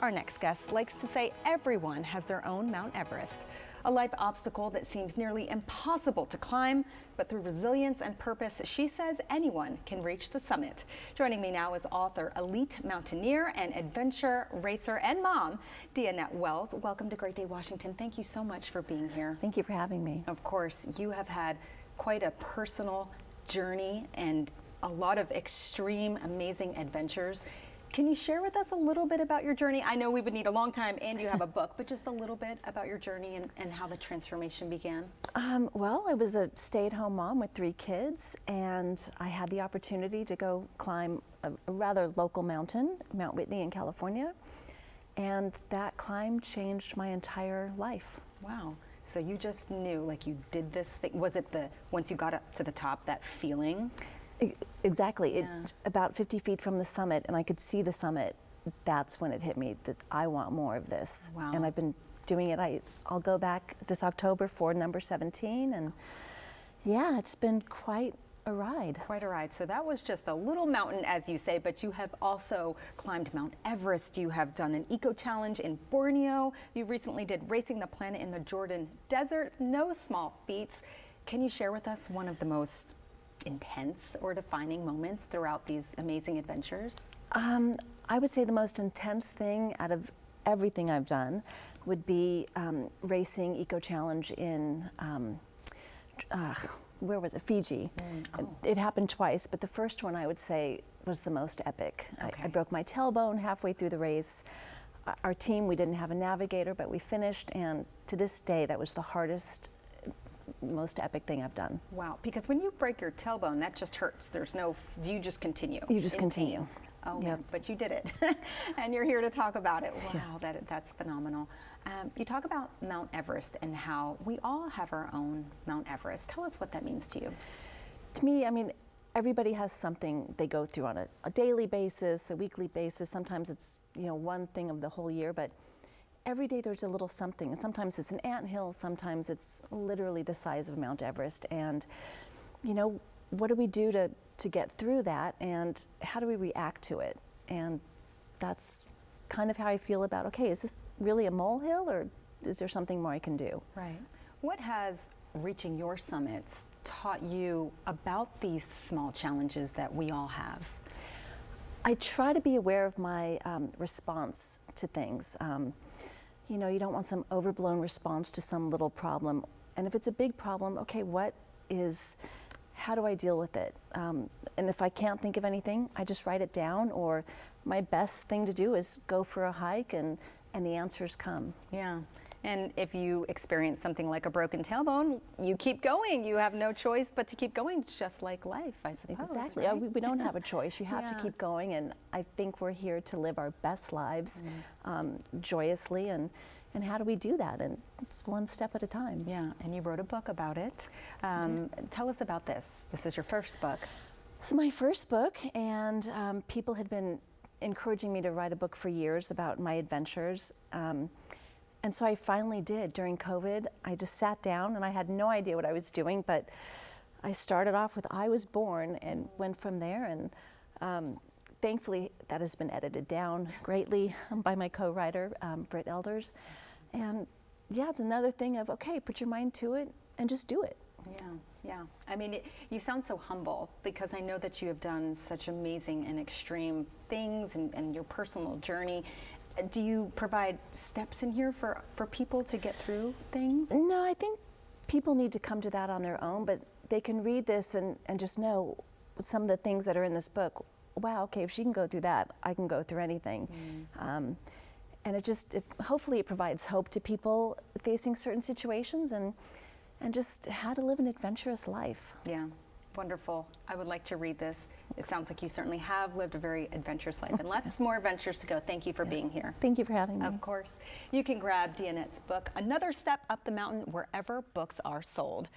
Our next guest likes to say everyone has their own Mount Everest, a life obstacle that seems nearly impossible to climb, but through resilience and purpose, she says anyone can reach the summit. Joining me now is author, elite mountaineer, and adventure racer and mom, Dianette Wells. Welcome to Great Day, Washington. Thank you so much for being here. Thank you for having me. Of course, you have had quite a personal journey and a lot of extreme, amazing adventures. Can you share with us a little bit about your journey? I know we would need a long time and you have a book, but just a little bit about your journey and how the transformation began. Well, I was a stay-at-home mom with 3 kids, and I had the opportunity to go climb a rather local mountain, Mount Whitney in California, and that climb changed my entire life. Wow. So you just knew, like you did this thing. Was it once you got up to the top, that feeling? Exactly. Yeah. About 50 feet from the summit, and I could see the summit, that's when it hit me that I want more of this. Wow. And I've been doing it. I'll go back this October for number 17, and yeah, it's been quite a ride. Quite a ride. So that was just a little mountain, as you say, but you have also climbed Mount Everest. You have done an eco challenge in Borneo. You recently did Racing the Planet in the Jordan Desert. No small feats. Can you share with us one of the most intense or defining moments throughout these amazing adventures? I would say the most intense thing out of everything I've done would be racing eco challenge in where was it? Fiji. Oh. It happened twice, but the first one I would say was the most epic. Okay. I broke my tailbone halfway through the race. Our team, we didn't have a navigator, but we finished, and to this day, that was the hardest, most epic thing I've done. Wow, because when you break your tailbone, that just hurts. There's no, do you just continue? You just in continue. pain? Oh, Yep. but you did it, and you're here to talk about it. Wow, Yeah. that's phenomenal. You talk about Mount Everest and how we all have our own Mount Everest. Tell us what that means to you. To me, I mean, everybody has something they go through on a daily basis, a weekly basis. Sometimes it's, one thing of the whole year, but every day there's a little something. Sometimes it's an anthill, sometimes it's literally the size of Mount Everest. And, what do we do to get through that, and how do we react to it? And that's kind of how I feel about, okay, is this really a molehill, or is there something more I can do? Right. What has reaching your summits taught you about these small challenges that we all have? I try to be aware of my response to things. You don't want some overblown response to some little problem. And if it's a big problem, okay, how do I deal with it? And if I can't think of anything, I just write it down, or my best thing to do is go for a hike and the answers come. Yeah. And if you experience something like a broken tailbone, you keep going. You have no choice but to keep going, just like life, I suppose. Exactly. Right? We don't have a choice. You have to keep going, and I think we're here to live our best lives joyously, and how do we do that? And it's one step at a time. Yeah, and you wrote a book about it. Tell us about this. This is your first book. This is my first book, and people had been encouraging me to write a book for years about my adventures. And so I finally did. During COVID, I just sat down, and I had no idea what I was doing, but I started off with I was born and went from there. And thankfully, that has been edited down greatly by my co-writer, Britt Elders. And yeah, it's another thing of, okay, put your mind to it and just do it. Yeah. I mean, you sound so humble, because I know that you have done such amazing and extreme things and your personal journey. Do you provide steps in here for people to get through things? No, I think people need to come to that on their own, but they can read this and just know some of the things that are in this book. Wow, okay, if she can go through that, I can go through anything. And hopefully it provides hope to people facing certain situations, and just how to live an adventurous life. Yeah, wonderful. I would like to read this. It sounds like you certainly have lived a very adventurous life, and lots more adventures to go. Thank you for being here. Thank you for having me. Of course. You can grab Dianette's book, Another Step Up the Mountain, wherever books are sold.